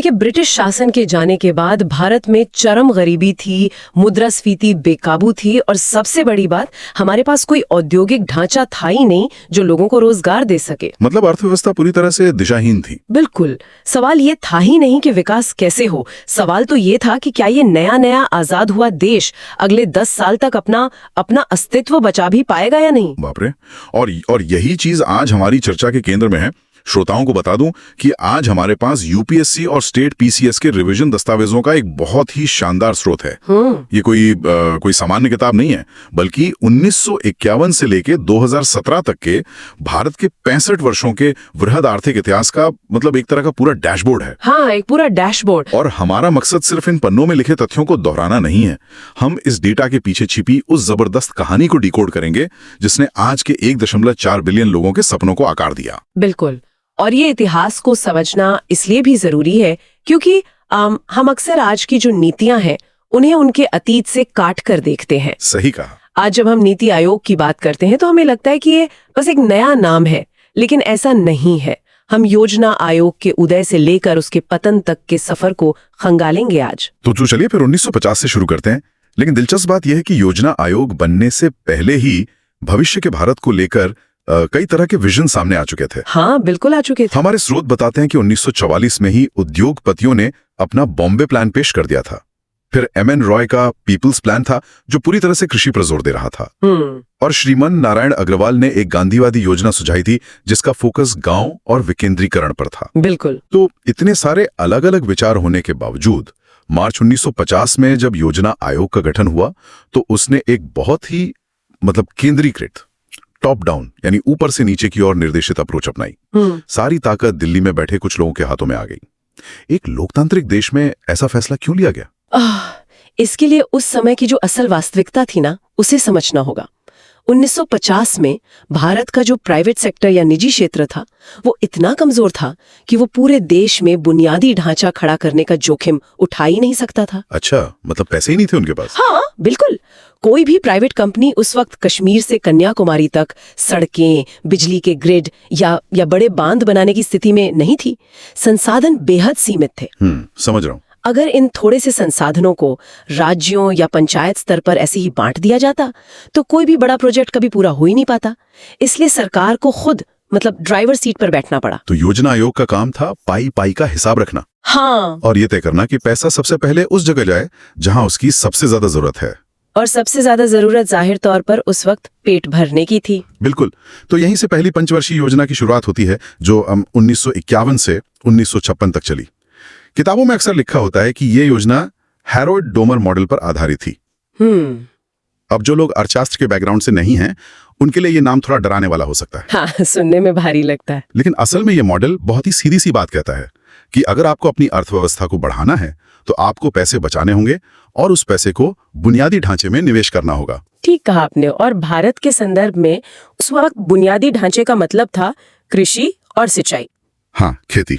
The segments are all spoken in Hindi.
देखिए, ब्रिटिश शासन के जाने के बाद भारत में चरम गरीबी थी, मुद्रास्फीति बेकाबू थी और सबसे बड़ी बात, हमारे पास कोई औद्योगिक ढांचा था ही नहीं जो लोगों को रोजगार दे सके। मतलब अर्थव्यवस्था पूरी तरह से दिशाहीन थी। बिल्कुल। सवाल ये था ही नहीं कि विकास कैसे हो, सवाल तो ये था कि क्या ये नया नया आजाद हुआ देश अगले 10 साल तक अपना अस्तित्व बचा भी पाएगा या नहीं। बाप रे। और यही चीज आज हमारी चर्चा के केंद्र में है। श्रोताओं को बता दूं कि आज हमारे पास यूपीएससी और स्टेट पीसीएस के रिवीजन दस्तावेजों का एक बहुत ही शानदार स्रोत है। ये कोई सामान्य किताब नहीं है, बल्कि 1951 से लेके 2017 तक के भारत के 65 वर्षों के वृहद आर्थिक इतिहास का मतलब एक तरह का पूरा डैशबोर्ड है। हाँ, एक पूरा डैशबोर्ड। और हमारा मकसद सिर्फ इन पन्नों में लिखे तथ्यों को दोहराना नहीं है, हम इस डेटा के पीछे छिपी उस जबरदस्त कहानी को डिकोड करेंगे जिसने आज के 1.4 बिलियन लोगों के सपनों को आकार दिया। बिल्कुल। और ये इतिहास को समझना इसलिए भी जरूरी है क्योंकि हम अक्सर आज की जो नीतियां हैं उन्हें उनके अतीत से काट कर देखते हैं। सही कहा। आज जब हम नीति आयोग की बात करते हैं तो हमें लगता है कि ये बस एक नया नाम है, लेकिन ऐसा नहीं है। हम योजना आयोग के उदय से लेकर उसके पतन तक के सफर को खंगालेंगे आज। तो चलिए फिर 1950 से शुरू करते हैं। लेकिन दिलचस्प बात यह है कि योजना आयोग बनने से पहले ही भविष्य के भारत को लेकर कई तरह के विजन सामने आ चुके थे। हाँ, बिल्कुल आ चुके थे। हमारे स्रोत बताते हैं कि 1944 में ही उद्योगपतियों ने अपना बॉम्बे प्लान पेश कर दिया था। फिर एमएन रॉय का पीपल्स प्लान था जो पूरी तरह से कृषि पर जोर दे रहा था। और श्रीमन नारायण अग्रवाल ने एक गांधीवादी योजना सुझाई थी जिसका फोकस गांव और विकेंद्रीकरण पर था। बिल्कुल। तो इतने सारे अलग अलग विचार होने के बावजूद मार्च 1950 में जब योजना आयोग का गठन हुआ तो उसने एक बहुत ही केंद्रीकृत टॉप डाउन यानी ऊपर से नीचे की ओर निर्देशित अप्रोच अपनाई। सारी ताकत दिल्ली में बैठे कुछ लोगों के हाथों में आ गई। एक लोकतांत्रिक देश में ऐसा फैसला क्यों लिया गया? इसके लिए उस समय की जो असल वास्तविकता थी ना, उसे समझना होगा। 1950 में भारत का जो प्राइवेट सेक्टर या निजी क्षेत्र था वो इतना कमजोर था कि वो पूरे देश में बुनियादी ढांचा खड़ा करने का जोखिम उठा ही नहीं सकता था। अच्छा, मतलब पैसे ही नहीं थे उनके पास? हाँ, बिल्कुल। कोई भी प्राइवेट कंपनी उस वक्त कश्मीर से कन्याकुमारी तक सड़कें, बिजली के ग्रिड या बड़े बांध बनाने की स्थिति में नहीं थी। संसाधन बेहद सीमित थे। समझ रहा हूँ। अगर इन थोड़े से संसाधनों को राज्यों या पंचायत स्तर पर ऐसे ही बांट दिया जाता तो कोई भी बड़ा प्रोजेक्ट कभी पूरा हो ही नहीं पाता। इसलिए सरकार को खुद ड्राइवर सीट पर बैठना पड़ा। तो योजना आयोग का काम था पाई पाई का हिसाब रखना। हाँ। और ये तय करना कि पैसा सबसे पहले उस जगह जाए जहां उसकी सबसे ज्यादा जरूरत है। और सबसे ज्यादा जरूरत जाहिर तौर पर उस वक्त पेट भरने की थी। बिल्कुल। तो यहीं से पहली पंचवर्षीय योजना की शुरुआत होती है जो 1951 से 1956 तक चली। किताबों में अक्सर लिखा होता है कि ये योजना हैरोल्ड डोमर मॉडल पर आधारित थी। अब जो लोग अर्थशास्त्र के बैकग्राउंड से नहीं हैं, उनके लिए ये नाम थोड़ा डराने वाला हो सकता है। हाँ, सुनने में भारी लगता है। लेकिन असल में ये मॉडल बहुत ही सीधी सी बात कहता है कि अगर आपको अपनी अर्थव्यवस्था को बढ़ाना है तो आपको पैसे बचाने होंगे और उस पैसे को बुनियादी ढांचे में निवेश करना होगा। ठीक कहा आपने। और भारत के संदर्भ में उस वक्त बुनियादी ढांचे का मतलब था कृषि और सिंचाई। हाँ, खेती।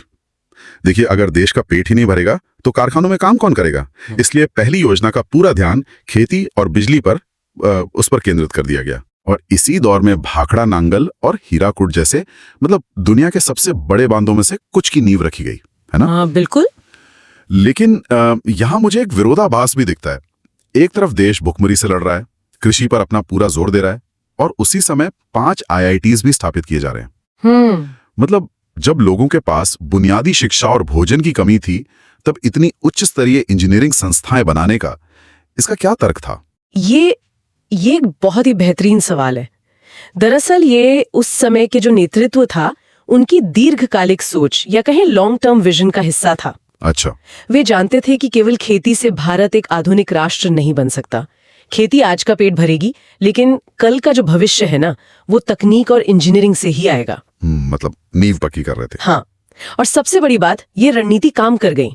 देखिए, अगर देश का पेट ही नहीं भरेगा तो कारखानों में काम कौन करेगा? इसलिए पहली योजना का पूरा ध्यान खेती और बिजली पर उस पर केंद्रित कर दिया गया। और इसी दौर में भाखड़ा नांगल और हीराकुड जैसे दुनिया के सबसे बड़े बांधों में से कुछ की नींव रखी गई, है ना? हाँ, बिल्कुल। लेकिन यहाँ मुझे एक विरोधाभास भी दिखता है। एक तरफ देश भुखमरी से लड़ रहा है, कृषि पर अपना पूरा जोर दे रहा है और उसी समय 5 IITs भी स्थापित किए जा रहे हैं। जब लोगों के पास बुनियादी शिक्षा और भोजन की कमी थी तब इतनी उच्च स्तरीय इंजीनियरिंग संस्थाएं बनाने का इसका क्या तर्क था? ये एक बहुत ही बेहतरीन सवाल है। दरअसल ये उस समय के जो नेतृत्व था उनकी दीर्घकालिक सोच या कहें लॉन्ग टर्म विजन का हिस्सा था। अच्छा। वे जानते थे कि केवल खेती से भारत एक आधुनिक राष्ट्र नहीं बन सकता। खेती आज का पेट भरेगी, लेकिन कल का जो भविष्य है ना, वो तकनीक और इंजीनियरिंग से ही आएगा। नींव पक्की कर रहे थे। हाँ, और सबसे बड़ी बात, ये रणनीति काम कर गई।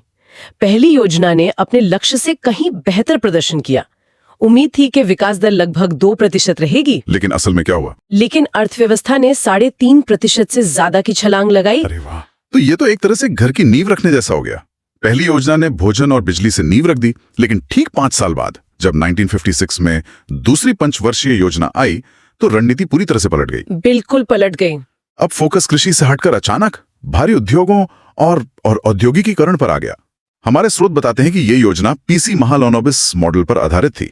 पहली योजना ने अपने लक्ष्य से कहीं बेहतर प्रदर्शन किया। उम्मीद थी कि विकास दर लगभग 2% रहेगी, लेकिन असल में क्या हुआ? लेकिन अर्थव्यवस्था ने 3.5% से ज्यादा की छलांग लगाई। अरे वाह! तो ये तो एक तरह से घर की नींव रखने जैसा हो गया। पहली योजना ने भोजन और बिजली से नींव रख दी, लेकिन ठीक 5 साल बाद जब 1956 में दूसरी पंचवर्षीय योजना आई तो रणनीति पूरी तरह से पलट गई। बिल्कुल पलट गई। अब फोकस कृषि से हटकर अचानक भारी उद्योगों और औद्योगिकीकरण पर आ गया। हमारे स्रोत बताते हैं कि ये योजना पीसी महालनोबिस मॉडल पर आधारित थी।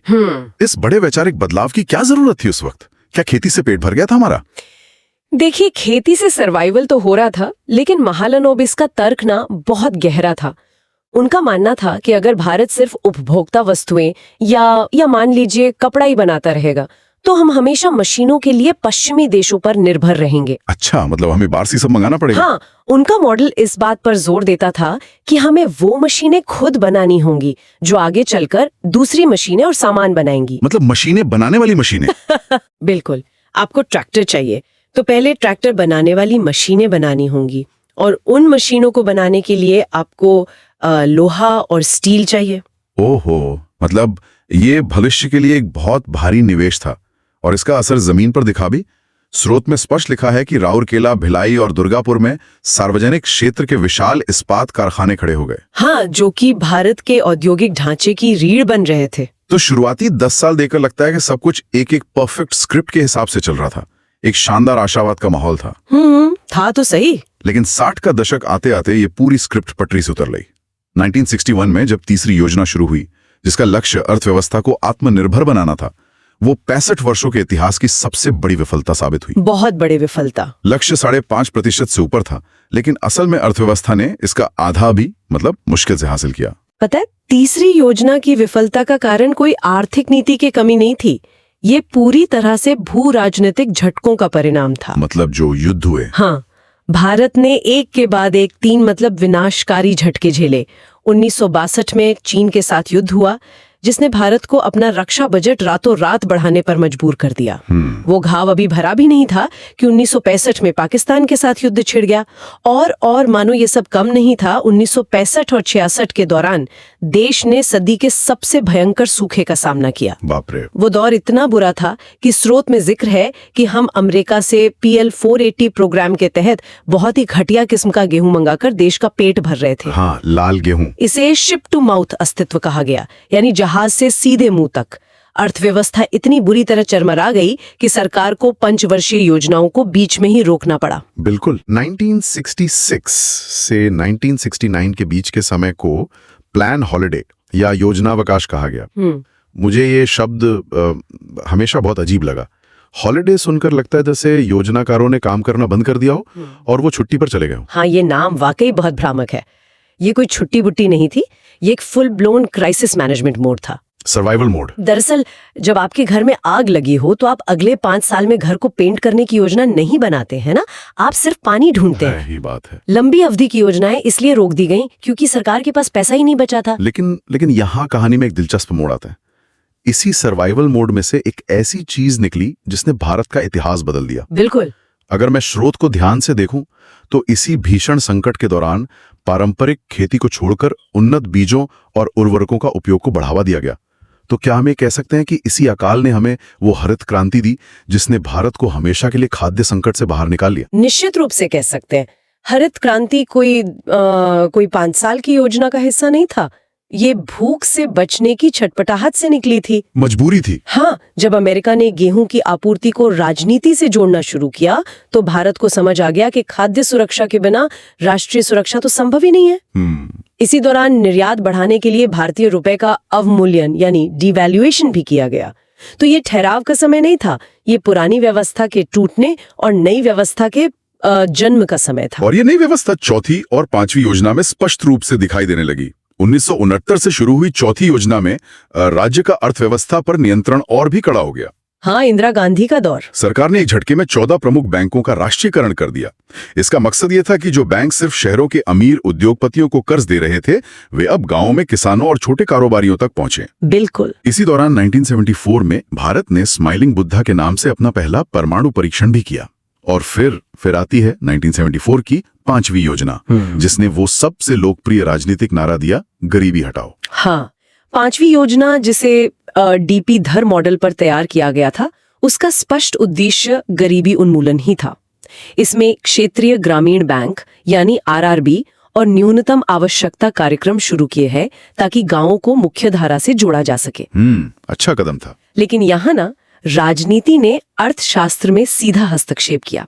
इस बड़े वैचारिक बदलाव की क्या जरूरत थी उस वक्त? क्या खेती से पेट भर गया था हमारा? देखिए, खेती से सर्वाइवल तो हो रहा था, लेकिन महालनोबिस का तर्क ना बहुत गहरा था। उनका मानना था कि अगर भारत सिर्फ उपभोक्ता वस्तुएं या मान लीजिए कपड़ा ही बनाता रहेगा, तो हम हमेशा मशीनों के लिए पश्चिमी देशों पर निर्भर रहेंगे। अच्छा, मतलब हमें बाहर से सब मंगाना पड़ेगा? हाँ, उनका मॉडल इस बात पर जोर देता था कि हमें वो मशीनें खुद बनानी होंगी जो आगे चलकर दूसरी मशीनें और सामान बनाएंगी। मतलब मशीनें बनाने वाली मशीनें? बिल्कुल। आपको ट्रैक्टर चाहिए तो पहले ट्रैक्टर बनाने वाली मशीनें बनानी होंगी, और उन मशीनों को बनाने के लिए आपको लोहा और स्टील चाहिए। ओहो, मतलब ये भविष्य के लिए एक बहुत भारी निवेश था, और इसका असर जमीन पर दिखा भी। स्रोत में स्पष्ट लिखा है कि राउरकेला, भिलाई और दुर्गापुर में सार्वजनिक क्षेत्र के विशाल इस्पात कारखाने खड़े हो गए। हाँ, जो कि भारत के औद्योगिक ढांचे की रीढ़ बन रहे थे। तो शुरुआती 10 साल देखकर लगता है कि सब कुछ एक एक परफेक्ट स्क्रिप्ट के हिसाब से चल रहा था। एक शानदार आशावाद का माहौल था। था तो सही। लेकिन 60 का दशक आते आते ये पूरी स्क्रिप्ट पटरी से उतर गई। 1961 में जब तीसरी योजना शुरू हुई, जिसका लक्ष्य अर्थव्यवस्था को आत्मनिर्भर बनाना था, वो 65 वर्षों के इतिहास की सबसे बड़ी विफलता साबित हुई। बहुत बड़ी विफलता। लक्ष्य 5.5% से ऊपर था, लेकिन असल में अर्थव्यवस्था ने इसका आधा भी मतलब मुश्किल से हासिल किया। पता है, तीसरी योजना की विफलता का कारण कोई आर्थिक नीति की कमी नहीं थी। ये पूरी तरह से भू राजनीतिक झटकों का परिणाम था। मतलब जो युद्ध हुए। हाँ, भारत ने एक के बाद एक 3 मतलब विनाशकारी झटके झेले। 1962 में चीन के साथ युद्ध हुआ, जिसने भारत को अपना रक्षा बजट रातों रात बढ़ाने पर मजबूर कर दिया। वो घाव अभी भरा भी नहीं था कि 1965 में पाकिस्तान के साथ युद्ध छिड़ गया। और मानो ये सब कम नहीं था, 1965 और 66 के दौरान देश ने सदी के सबसे भयंकर सूखे का सामना किया। बाप रे। वो दौर इतना बुरा था कि स्रोत में जिक्र है कि हम अमेरिका से PL 480 प्रोग्राम के तहत बहुत ही घटिया किस्म का गेहूं मंगाकर देश का पेट भर रहे थे। हाँ, लाल गेहूं। इसे शिप टू माउथ अस्तित्व कहा गया, यानी जहाज से सीधे मुंह तक। अर्थव्यवस्था इतनी बुरी तरह चरमरा गई कि सरकार को पंचवर्षीय योजनाओं को बीच में ही रोकना पड़ा। बिल्कुल। 1966 से 1969 के बीच के समय को प्लान हॉलिडे या योजनावकाश कहा गया। मुझे ये शब्द हमेशा बहुत अजीब लगा। हॉलिडे सुनकर लगता है जैसे योजनाकारों ने काम करना बंद कर दिया हो और वो छुट्टी पर चले गए हो। हाँ, ये नाम वाकई बहुत भ्रामक है। ये कोई छुट्टी बुट्टी नहीं थी, ये एक full blown crisis management mode था। Survival mode. दरअसल जब आपके घर में आग लगी हो तो आप अगले 5 साल में घर को पेंट करने की योजना नहीं बनाते हैं ना, आप सिर्फ पानी ढूंढते हैं। ही बात है। लंबी अवधि की योजनाएं इसलिए रोक दी गईं क्योंकि सरकार के पास पैसा ही नहीं बचा था। लेकिन यहाँ कहानी में एक दिलचस्प मोड़ आता है। इसी सर्वाइवल मोड में से एक ऐसी चीज निकली जिसने भारत का इतिहास बदल दिया। बिल्कुल। अगर मैं स्रोत को ध्यान से देखूं तो इसी भीषण संकट के दौरान पारंपरिक खेती को छोड़कर उन्नत बीजों और उर्वरकों का उपयोग को बढ़ावा दिया गया। तो क्या हम ये कह सकते हैं कि इसी अकाल ने हमें वो हरित क्रांति दी जिसने भारत को हमेशा के लिए खाद्य संकट से बाहर निकाल लिया? निश्चित रूप से कह सकते हैं। हरित क्रांति कोई 5 साल की योजना का हिस्सा नहीं था। ये भूख से बचने की छटपटाहट से निकली थी। मजबूरी थी। हाँ, जब अमेरिका ने गेहूं की आपूर्ति को राजनीति से जोड़ना शुरू किया तो भारत को समझ आ गया कि खाद्य सुरक्षा के बिना राष्ट्रीय सुरक्षा तो संभव ही नहीं है। इसी दौरान निर्यात बढ़ाने के लिए भारतीय रुपए का अवमूल्यन यानी डिवैल्यूएशन भी किया गया। तो ये ठहराव का समय नहीं था, ये पुरानी व्यवस्था के टूटने और नई व्यवस्था के जन्म का समय था। और ये नई व्यवस्था चौथी और पांचवी योजना में स्पष्ट रूप से दिखाई देने लगी। 1969 से शुरू हुई चौथी योजना में राज्य का अर्थव्यवस्था पर नियंत्रण और भी कड़ा हो गया। हाँ, इंदिरा गांधी का दौर। सरकार ने एक झटके में 14 प्रमुख बैंकों का राष्ट्रीयकरण कर दिया। इसका मकसद ये था कि जो बैंक सिर्फ शहरों के अमीर उद्योगपतियों को कर्ज दे रहे थे, वे अब गांवों में किसानों और छोटे कारोबारियों तक पहुंचे। बिल्कुल। इसी दौरान 1974 में भारत ने स्माइलिंग बुद्धा के नाम से अपना पहला परमाणु परीक्षण भी किया। और फिर आती है 1974 की पांचवी योजना, जिसने वो सबसे लोकप्रिय राजनीतिक नारा दिया, गरीबी हटाओ। हाँ, पांचवी योजना जिसे DP धर मॉडल पर तैयार किया गया था, उसका स्पष्ट उद्देश्य गरीबी उन्मूलन ही था। इसमें क्षेत्रीय ग्रामीण बैंक यानी RRB और न्यूनतम आवश्यकता कार्यक्रम शुरू किए हैं ताकि गांवों को मुख्य धारा से जोड़ा जा सके। अच्छा कदम था। लेकिन यहाँ ना राजनीति ने अर्थशास्त्र में सीधा हस्तक्षेप किया।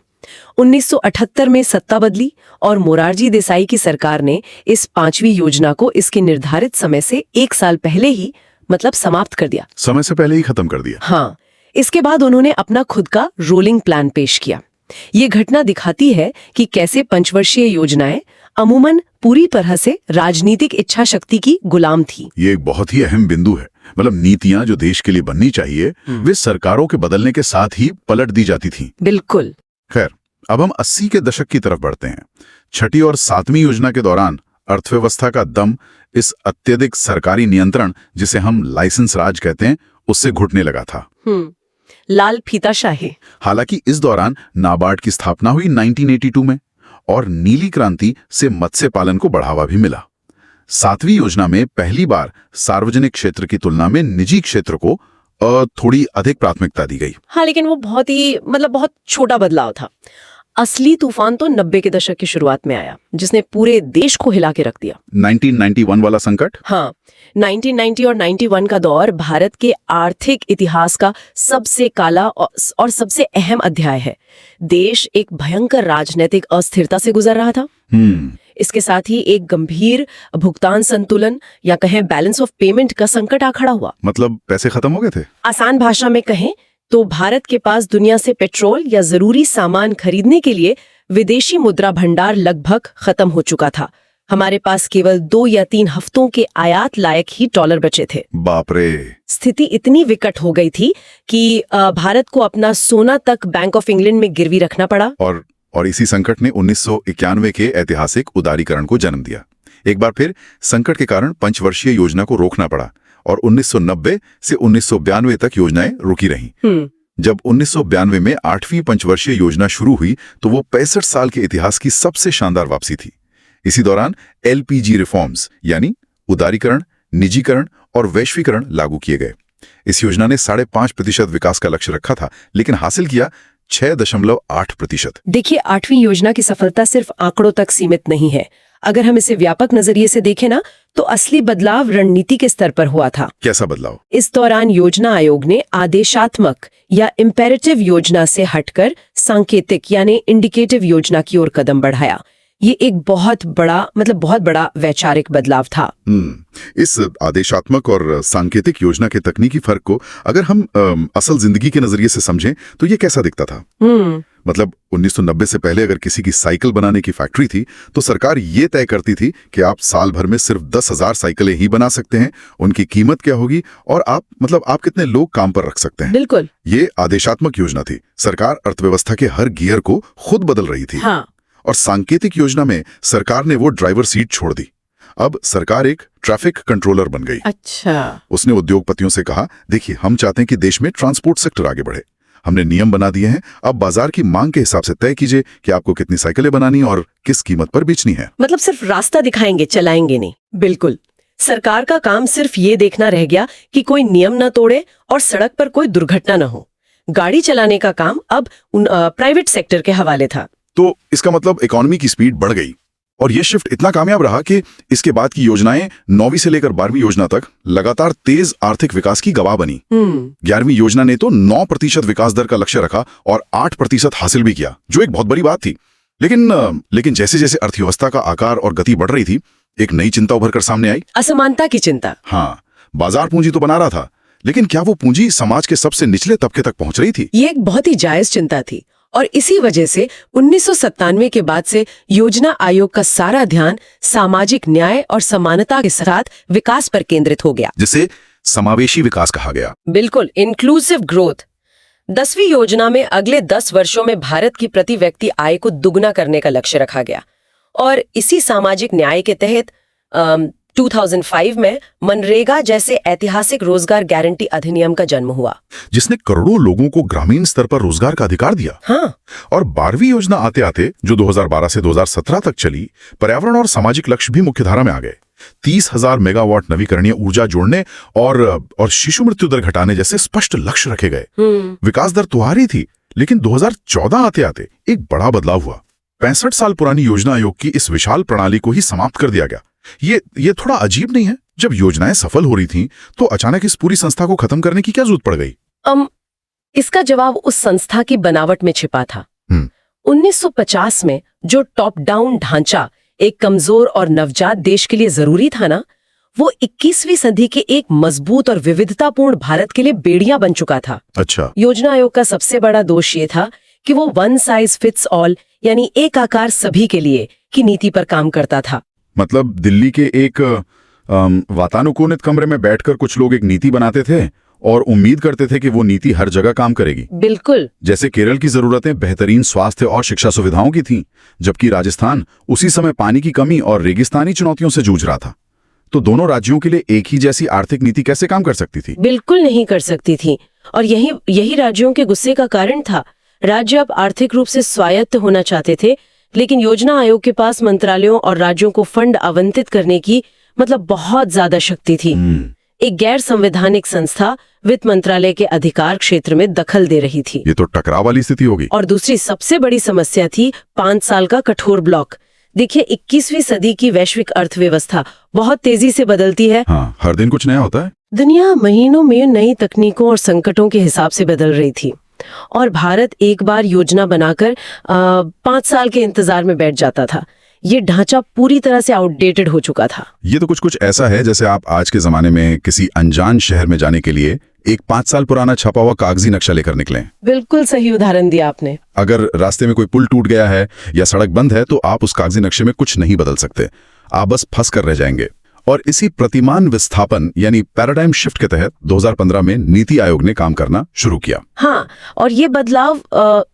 1978 में सत्ता बदली और मोरारजी देसाई की सरकार ने इस 5वीं योजना को इसके निर्धारित समय से 1 साल पहले ही मतलब समाप्त कर दिया। समय से पहले ही खत्म कर दिया। हाँ, इसके बाद उन्होंने अपना खुद का रोलिंग प्लान पेश किया। ये घटना दिखाती है कि कैसे पंचवर्षीय योजनाएं अमूमन पूरी तरह से राजनीतिक इच्छा शक्ति की गुलाम थी। ये एक बहुत ही अहम बिंदु है। मतलब नीतियां जो देश के लिए बननी चाहिए वे सरकारों के बदलने के साथ ही पलट दी जाती थीं। बिल्कुल। खैर, अब हम 80 के दशक की तरफ बढ़ते हैं। छठी और 7वीं योजना के दौरान अर्थव्यवस्था का दम इस अत्यधिक सरकारी नियंत्रण, जिसे हम लाइसेंस राज कहते हैं, उससे घुटने लगा था। लाल फीताशाही। हालांकि इस दौरान नाबार्ड की स्थापना हुई 1982 में और नीली क्रांति से मत्स्य पालन को बढ़ावा भी मिला। 7वीं योजना में पहली बार सार्वजनिक क्षेत्र की तुलना में निजी क्षेत्र को थोड़ी अधिक प्राथमिकता दी गई। हाँ, लेकिन वो बहुत छोटा बदलाव था। असली तूफान तो 90 के दशक की शुरुआत में आया, जिसने पूरे देश को हिला के रख दिया। 1991 वाला संकट। हाँ, 1990 और 91 का दौर भारत के आर्थिक इतिहास का सबसे काला और सबसे अहम अध्याय है। देश एक भयंकर राजनीतिक अस्थिरता से गुजर रहा था। इसके साथ ही एक गंभीर भुगतान संतुलन या कहें बैलेंस ऑफ पेमेंट का संकट आ खड़ा हुआ। मतलब पैसे खत्म हो गए थे। आसान भाषा में कहें तो भारत के पास दुनिया से पेट्रोल या जरूरी सामान खरीदने के लिए विदेशी मुद्रा भंडार लगभग खत्म हो चुका था। हमारे पास केवल 2 या 3 हफ्तों के आयात लायक ही डॉलर बचे थे। बाप रे। स्थिति इतनी विकट हो गई थी कि भारत को अपना सोना तक बैंक ऑफ इंग्लैंड में गिरवी रखना पड़ा। और इसी संकट ने 1991 के ऐतिहासिक उदारीकरण को जन्म दिया। एक बार फिर संकट के कारण पंचवर्षीय योजना को रोकना पड़ा और 1990 से 1992 तक योजनाएं रुकी रहीं। जब 1992 में 8वीं पंचवर्षीय योजना शुरू हुई तो वो 65 साल के इतिहास की सबसे शानदार वापसी थी। इसी दौरान LPG रिफॉर्म्स यानी उदारीकरण, निजीकरण और वैश्वीकरण लागू किए गए। इस योजना ने 5.5% विकास का लक्ष्य रखा था, लेकिन हासिल किया 6.8%। देखिए, 8वीं योजना की सफलता सिर्फ आंकड़ों तक सीमित नहीं है। अगर हम इसे व्यापक नजरिए से देखें ना, तो असली बदलाव रणनीति के स्तर पर हुआ था। कैसा बदलाव? इस दौरान योजना आयोग ने आदेशात्मक या इम्पेरेटिव योजना से हटकर सांकेतिक यानी इंडिकेटिव योजना की ओर कदम बढ़ाया। ये एक बहुत बड़ा वैचारिक बदलाव था। इस आदेशात्मक और सांकेतिक योजना के तकनीकी फर्क को अगर हम असल जिंदगी के नजरिए से समझें तो ये कैसा दिखता था? मतलब 1990 से पहले अगर किसी की साइकिल बनाने की फैक्ट्री थी तो सरकार ये तय करती थी कि आप साल भर में सिर्फ 10,000 साइकिलें ही बना सकते हैं, उनकी कीमत क्या होगी और आप कितने लोग काम पर रख सकते हैं। बिल्कुल, ये आदेशात्मक योजना थी। सरकार अर्थव्यवस्था के हर गियर को खुद बदल रही थी। हाँ। और सांकेतिक योजना में सरकार ने वो ड्राइवर सीट छोड़ दी। अब सरकार एक ट्रैफिक कंट्रोलर बन गई। अच्छा। उसने उद्योगपतियों से कहा, देखिए हम चाहते हैं कि देश में ट्रांसपोर्ट सेक्टर आगे बढ़े। हमने नियम बना दिए हैं, अब बाजार की मांग के हिसाब से तय कीजिए कि आपको कितनी साइकिलें बनानी और किस कीमत पर बेचनी है। मतलब सिर्फ रास्ता दिखाएंगे, चलाएंगे नहीं। बिल्कुल, सरकार का काम सिर्फ ये देखना रह गया कि कोई नियम न तोड़े और सड़क पर कोई दुर्घटना न हो। गाड़ी चलाने का काम अब प्राइवेट सेक्टर के हवाले था। तो इसका मतलब इकोनॉमी की स्पीड बढ़ गई और ये शिफ्ट इतना कामयाब रहा कि इसके बाद की योजनाएं 9वीं से लेकर 12वीं योजना तक लगातार तेज आर्थिक विकास की गवाह बनी। 11वीं योजना ने तो 9% विकास दर का लक्ष्य रखा और 8% हासिल भी किया, जो एक बहुत बड़ी बात थी। लेकिन जैसे जैसे अर्थव्यवस्था का आकार और गति बढ़ रही थी, एक नई चिंता उभर कर सामने आई। असमानता की चिंता। हाँ, बाजार पूंजी तो बना रहा था, लेकिन क्या वो पूंजी समाज के सबसे निचले तबके तक पहुंच रही थी? ये एक बहुत ही जायज चिंता थी और इसी वजह से 1997 के बाद से योजना आयोग का सारा ध्यान सामाजिक न्याय और समानता के साथ विकास पर केंद्रित हो गया, जिसे समावेशी विकास कहा गया। बिल्कुल, इंक्लूसिव ग्रोथ। 10वीं योजना में अगले 10 वर्षों में भारत की प्रति व्यक्ति आय को दुगना करने का लक्ष्य रखा गया और इसी सामाजिक न्याय के तहत 2005 में मनरेगा जैसे ऐतिहासिक रोजगार गारंटी अधिनियम का जन्म हुआ, जिसने करोड़ों लोगों को ग्रामीण स्तर पर रोजगार का अधिकार दिया। हाँ। और 12वीं योजना आते आते, जो 2012 से 2017 तक चली, पर्यावरण और सामाजिक लक्ष्य भी मुख्यधारा में आ गए। 30,000 मेगावाट नवीकरणीय ऊर्जा जोड़ने और शिशु मृत्यु दर घटाने जैसे स्पष्ट लक्ष्य रखे गए। विकास दर तो आ रही थी, लेकिन 2014 आते आते एक बड़ा बदलाव हुआ। 65 साल पुरानी योजना आयोग की इस विशाल प्रणाली को ही समाप्त कर दिया गया। ये थोड़ा अजीब नहीं है? जब योजनाएं सफल हो रही थीं, तो अचानक इस पूरी संस्था को खत्म करने की क्या जरूरत पड़ गई? इसका जवाब उस संस्था की बनावट में छिपा था। 1950 में जो टॉप डाउन ढांचा एक कमजोर और नवजात देश के लिए जरूरी था ना, वो 21वीं सदी के एक मजबूत और विविधतापूर्ण भारत के लिए बेड़िया बन चुका था। अच्छा। योजना आयोग का सबसे बड़ा दोष ये था कि वो वन साइज फिट्स ऑल यानी एक आकार सभी के लिए की नीति पर काम करता था। मतलब दिल्ली के एक वातानुकूलित कमरे में बैठकर कुछ लोग एक नीति बनाते थे और उम्मीद करते थे कि वो नीति हर जगह काम करेगी। बिल्कुल। जैसे केरल की जरूरतें बेहतरीन स्वास्थ्य और शिक्षा सुविधाओं की थीं, जबकि राजस्थान उसी समय पानी की कमी और रेगिस्तानी चुनौतियों से जूझ रहा था। तो दोनों राज्यों के लिए एक ही जैसी आर्थिक नीति कैसे काम कर सकती थी? बिल्कुल नहीं कर सकती थी। और यही राज्यों के गुस्से का कारण था। राज्य अब आर्थिक रूप से स्वायत्त होना चाहते थे, लेकिन योजना आयोग के पास मंत्रालयों और राज्यों को फंड आवंटित करने की बहुत ज्यादा शक्ति थी। एक गैर संवैधानिक संस्था वित्त मंत्रालय के अधिकार क्षेत्र में दखल दे रही थी। ये तो टकराव वाली स्थिति होगी। और दूसरी सबसे बड़ी समस्या थी 5 साल का कठोर ब्लॉक। देखिए, 21वीं सदी की वैश्विक अर्थव्यवस्था बहुत तेजी से बदलती है। हाँ, हर दिन कुछ नया होता है। दुनिया महीनों में नई तकनीकों और संकटों के हिसाब से बदल रही थी, और भारत एक बार योजना बनाकर 5 साल के इंतजार में बैठ जाता था। ये ढांचा पूरी तरह से आउटडेटेड हो चुका था। ये तो कुछ ऐसा है जैसे आप आज के जमाने में किसी अनजान शहर में जाने के लिए एक 5 साल पुराना छपा हुआ कागजी नक्शा लेकर निकलें। बिल्कुल सही उदाहरण दिया आपने। अगर रास्ते में कोई पुल टूट गया है या सड़क बंद है तो आप उस कागजी नक्शे में कुछ नहीं बदल सकते, आप बस फंस कर रह जाएंगे। और इसी प्रतिमान विस्थापन यानी पैराडाइम शिफ्ट के तहत 2015 में नीति आयोग ने काम करना शुरू किया। हाँ, और ये बदलाव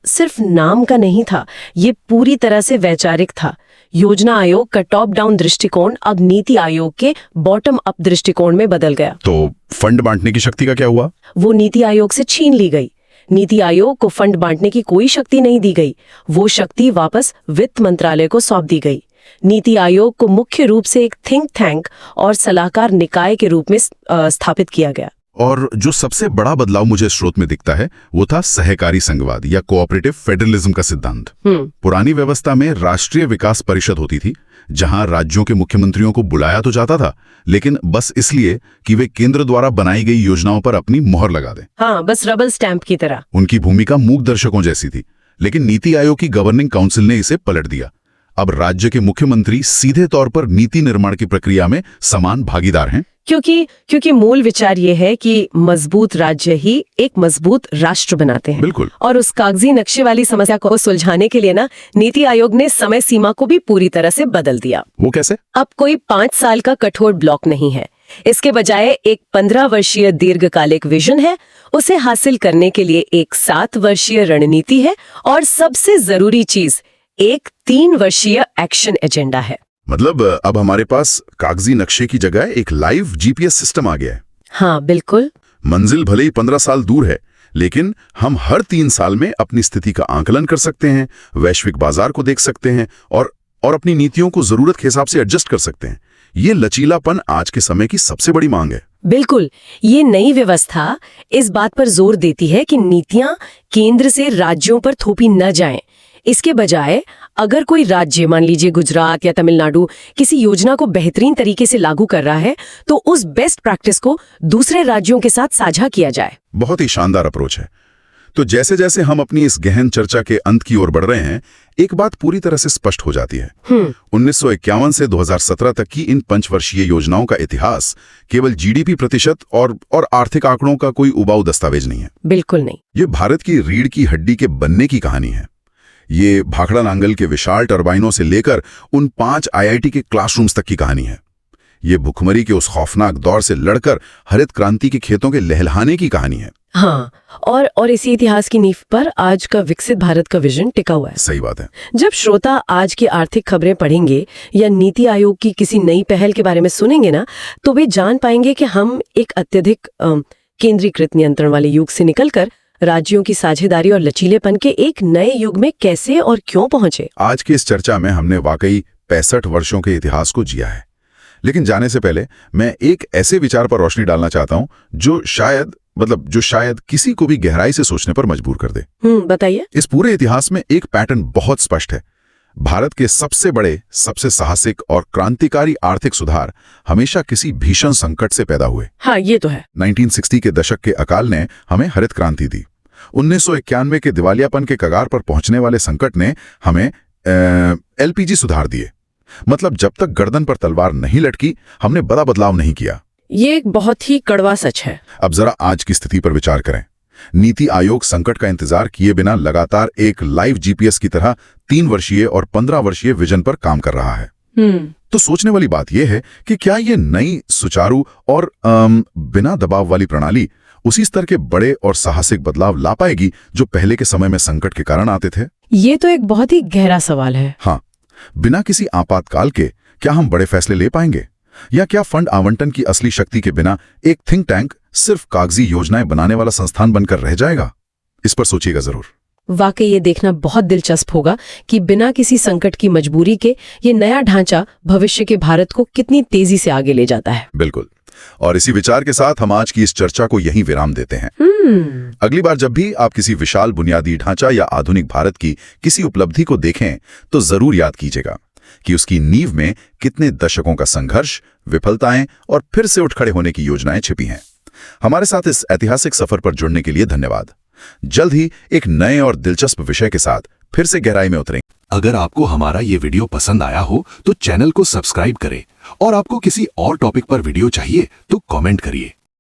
सिर्फ नाम का नहीं था, ये पूरी तरह से वैचारिक था। योजना आयोग का टॉप डाउन दृष्टिकोण अब नीति आयोग के बॉटम अप दृष्टिकोण में बदल गया। तो फंड बांटने की शक्ति का क्या हुआ? वो नीति आयोग से छीन ली गई। नीति आयोग को फंड बांटने की कोई शक्ति नहीं दी गई, वो शक्ति वापस वित्त मंत्रालय को सौंप दी गई। नीति आयोग को मुख्य रूप से एक थिंक टैंक और सलाहकार निकाय के रूप में स्थापित किया गया। और जो सबसे बड़ा बदलाव मुझे स्रोत में दिखता है वो था सहकारी संघवाद या कोऑपरेटिव फेडरलिज्म का सिद्धांत। पुरानी व्यवस्था में राष्ट्रीय विकास परिषद होती थी, जहां राज्यों के मुख्यमंत्रियों को बुलाया तो जाता था, लेकिन बस इसलिए कि वे केंद्र द्वारा बनाई गई योजनाओं पर अपनी मोहर लगा दें। हाँ, बस रबर स्टैंप की तरह। उनकी भूमिका मूक दर्शकों जैसी थी। लेकिन नीति आयोग की गवर्निंग काउंसिल ने इसे पलट दिया। अब राज्य के मुख्यमंत्री सीधे तौर पर नीति निर्माण की प्रक्रिया में समान भागीदार हैं। क्योंकि मूल विचार ये है कि मजबूत राज्य ही एक मजबूत राष्ट्र बनाते हैं। बिल्कुल। और उस कागजी नक्शे वाली समस्या को सुलझाने के लिए ना, नीति आयोग ने समय सीमा को भी पूरी तरह से बदल दिया। वो कैसे? अब कोई 5 साल का कठोर ब्लॉक नहीं है, इसके बजाय एक 15 वर्षीय दीर्घकालिक विजन है। उसे हासिल करने के लिए एक 7 वर्षीय रणनीति है, और सबसे जरूरी चीज एक 3 वर्षीय एक्शन एजेंडा है। मतलब अब हमारे पास कागजी नक्शे की जगह एक लाइव जीपीएस सिस्टम आ गया है। हाँ, बिल्कुल। मंजिल भले ही 15 साल दूर है, लेकिन हम हर 3 साल में अपनी स्थिति का आकलन कर सकते हैं, वैश्विक बाजार को देख सकते हैं और अपनी नीतियों को जरूरत के हिसाब से एडजस्ट कर सकते हैं। ये लचीलापन आज के समय की सबसे बड़ी मांग है। बिल्कुल। ये नई व्यवस्था इस बात पर जोर देती है कि नीतियां केंद्र से राज्यों पर थोपी न जाएं। इसके बजाय अगर कोई राज्य, मान लीजिए गुजरात या तमिलनाडु, किसी योजना को बेहतरीन तरीके से लागू कर रहा है, तो उस बेस्ट प्रैक्टिस को दूसरे राज्यों के साथ साझा किया जाए। बहुत ही शानदार अप्रोच है। तो जैसे जैसे हम अपनी इस गहन चर्चा के अंत की ओर बढ़ रहे हैं, एक बात पूरी तरह से स्पष्ट हो जाती है। 1951 से 2017 तक की इन 5 वर्षीय योजनाओं का इतिहास केवल जीडीपी प्रतिशत और आर्थिक आंकड़ों का कोई उबाऊ दस्तावेज नहीं है। बिल्कुल नहीं। ये भारत की रीढ़ की हड्डी के बनने की कहानी है। ये भाखड़ा नांगल के विशाल टरबाइनों से लेकर उन 5 आईआईटी के क्लासरूम्स तक की कहानी है। ये भुखमरी के उस खौफनाक दौर से लड़कर हरित क्रांति के खेतों के लहलहाने की कहानी है। हाँ, और इसी इतिहास की नींव पर आज का विकसित भारत का विजन टिका हुआ है। सही बात है। जब श्रोता आज की आर्थिक खबरें पढ़ेंगे या नीति आयोग की किसी नई पहल के बारे में सुनेंगे ना, तो वे जान पाएंगे कि हम एक अत्यधिक केंद्रीकृत नियंत्रण वाले युग से निकलकर राज्यों की साझेदारी और लचीलेपन के एक नए युग में कैसे और क्यों पहुंचे। आज की इस चर्चा में हमने वाकई 65 वर्षों के इतिहास को जिया है। लेकिन जाने से पहले मैं एक ऐसे विचार पर रोशनी डालना चाहता हूं जो शायद किसी को भी गहराई से सोचने पर मजबूर कर दे। बताइए। इस पूरे इतिहास में एक पैटर्न बहुत स्पष्ट है। भारत के सबसे बड़े, सबसे साहसिक और क्रांतिकारी आर्थिक सुधार हमेशा किसी भीषण संकट से पैदा हुए। हाँ, ये तो है। 1960 के दशक के अकाल ने हमें हरित क्रांति दी। 1991 के दिवालियापन के कगार पर पहुंचने वाले संकट ने हमें एलपीजी सुधार दिए। मतलब जब तक गर्दन पर तलवार नहीं लटकी, हमने बड़ा बदलाव नहीं किया। ये एक बहुत ही कड़वा सच है। अब जरा आज की स्थिति पर विचार करें। नीति आयोग संकट का इंतजार किए बिना लगातार एक लाइव जीपीएस की तरह 3 वर्षीय और 15 वर्षीय विजन पर काम कर रहा है। तो सोचने वाली बात यह है कि क्या ये नई, सुचारू और बिना दबाव वाली प्रणाली उसी स्तर के बड़े और साहसिक बदलाव ला पाएगी जो पहले के समय में संकट के कारण आते थे? ये तो एक बहुत ही गहरा सवाल है। हाँ, बिना किसी आपातकाल के क्या हम बड़े फैसले ले पाएंगे? या क्या फंड आवंटन की असली शक्ति के बिना एक थिंक टैंक सिर्फ कागजी योजनाएं बनाने वाला संस्थान बनकर रह जाएगा? इस पर सोचिएगा जरूर। वाकई ये देखना बहुत दिलचस्प होगा कि बिना किसी संकट की मजबूरी के ये नया ढांचा भविष्य के भारत को कितनी तेजी से आगे ले जाता है। बिल्कुल। और इसी विचार के साथ हम आज की इस चर्चा को यहीं विराम देते हैं। अगली बार जब भी आप किसी विशाल बुनियादी ढांचा या आधुनिक भारत की किसी उपलब्धि को देखें तो जरूर याद कीजिएगा कि उसकी नींव में कितने दशकों का संघर्ष, विफलताएं और फिर से उठ खड़े होने की योजनाएं छिपी हैं। हमारे साथ इस ऐतिहासिक सफर पर जुड़ने के लिए धन्यवाद। जल्द ही एक नए और दिलचस्प विषय के साथ फिर से गहराई में उतरेंगे। अगर आपको हमारा ये वीडियो पसंद आया हो तो चैनल को सब्सक्राइब करें और आपको किसी और टॉपिक पर वीडियो चाहिए तो कमेंट करिए।